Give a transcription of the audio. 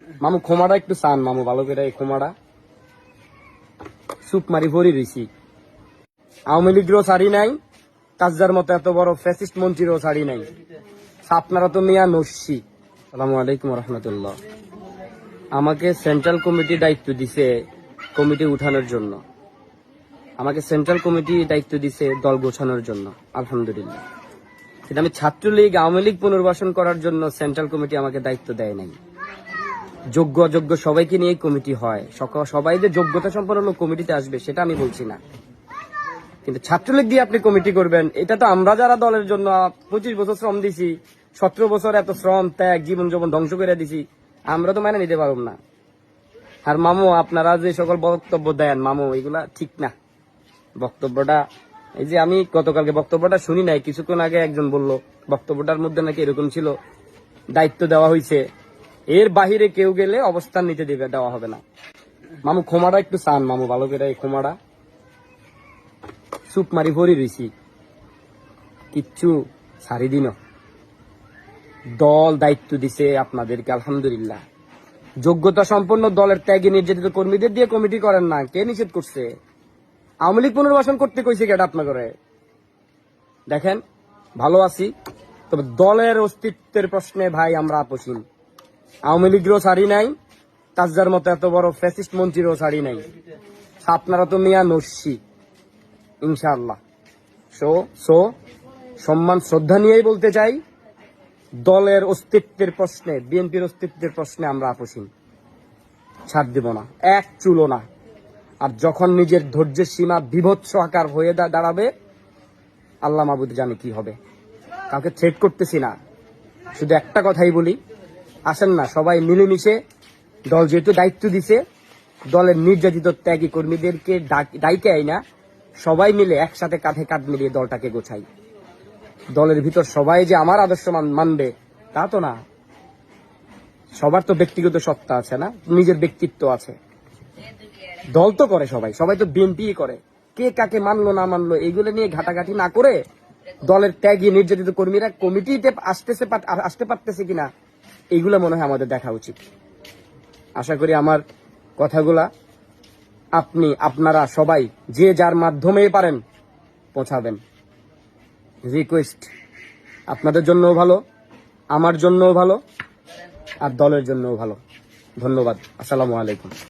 মামু ক্ষমাটা একটু চান মামু, ভালো করে এই ক্ষমাটা চুপ মারি ভরি রইছি। আওয়ামী লীগেরও ছাড়ি নাই, কাজদার মতো এত বড় ফ্যাসিস্ট মন্ত্রীরও ছাড়ি নাই। আপনারা তো মিয়া নস্যি। আসসালামু আলাইকুম রহমতুল্লাহ। আমাকে সেন্ট্রাল কমিটি দায়িত্ব দিছে কমিটি উঠানোর জন্য, আমাকে সেন্ট্রাল কমিটি দায়িত্ব দিছে দল গোছানোর জন্য, আলহামদুলিল্লাহ। কিন্তু আমি ছাত্রলীগ আওয়ামী লীগ পুনর্বাসন করার জন্য সেন্ট্রাল কমিটি আমাকে দায়িত্ব দেয় নাই। যোগ্য অযোগ্য সবাইকে নিয়ে কমিটি হয়, সবাই যে যোগ্যতা সম্পন্ন লোক কমিটিতে আসবে সেটা আমি বলছি না, কিন্তু ছাত্রলীগ দিয়ে আপনি কমিটি করবেন, এটা তো আমরা যারা দলের জন্য 25 বছর শ্রম দিছি, 17 বছর এত শ্রম ত্যাগ জীবন জীবন ধ্বংস করে দিছি, আমরা তো মেনে নিতে পারব না। আর মামু আপনারা যে সকল বক্তব্য দেন মামু, এগুলা ঠিক না। বক্তব্যটা এই যে আমি গতকালকে বক্তব্যটা শুনি নাই, কিছুক্ষণ আগে একজন বলল বক্তব্যটার মধ্যে নাকি এরকম ছিল, দায়িত্ব দেওয়া হয়েছে, এর বাহিরে কেউ গেলে অবস্থান নিতে দেওয়া হবে না। মামু ক্ষমাটা একটু চান মামু, ভালো করে এই ক্ষমাটা চুপ মারি ভরি রইছি, কিচ্ছু ছাড়ি দিন। দল দায়িত্ব দিছে আপনাদেরকে, আলহামদুলিল্লাহ। যোগ্যতা সম্পন্ন দলের ত্যাগী নির্যাতিত কর্মীদের দিয়ে কমিটি করেন না, কে নিষেধ করছে? আওয়ামী লীগ পুনর্বাসন করতে কইছে কেটা আপনার করে? দেখেন ভালো আছি, তবে দলের অস্তিত্বের প্রশ্নে ভাই আমরা আপোষহীন। আওয়ামী লীগেরও ছাড়ি নাই, কাজদার মতো এত বড় ফ্যাসিস্ট মন্ত্রীরও ছাড়ি নাই। আপনারা তো মিয়া নস্যি, ইনশাআল্লাহ। সো সম্মান শ্রদ্ধা নিয়েই বলতে চাই, দলের অস্তিত্বের প্রশ্নে, বিএনপির অস্তিত্বের প্রশ্নে আমরা আপোষহীন, ছাড় দিব না, এক চুলো না। আর যখন নিজের ধৈর্যের সীমা বিভৎস আকার হয়ে দাঁড়াবে, আল্লাহ মাবুদ জানে কি হবে। কাউকে থ্রেট করতেছি না, শুধু একটা কথাই বলি, আসেন না সবাই মিলেমিশে, দল যেহেতু দায়িত্ব দিছে, দলের নির্যাতিত ত্যাগী কর্মীদেরকে ডাইকে আইনা সবাই মিলে একসাথে কাঁধে কাঁধ মিলিয়ে দলটাকে গোছাই। দলের ভিতর সবাই যে আমার আদর্শ মানবে তা তো না, সবার তো ব্যক্তিগত সত্তা আছে না, নিজের ব্যক্তিত্ব আছে। দল তো করে সবাই, সবাই তো বিএনপি করে, কে কাকে মানলো না মানলো এগুলো নিয়ে ঘাটাঘাটি না করে দলের ত্যাগী নির্যাতিত কর্মীরা কমিটিতে আসতে পারতেছে কিনা এইগুলো মনে হয় আমাদের দেখা উচিত। আশা করি আমার কথাগুলা আপনারা সবাই যে যার মাধ্যমেই পারেন পৌঁছাবেন। রিকোয়েস্ট, আপনাদের জন্যও ভালো, আমার জন্যও ভালো, আর দলের জন্যও ভালো। ধন্যবাদ। আসসালামু আলাইকুম।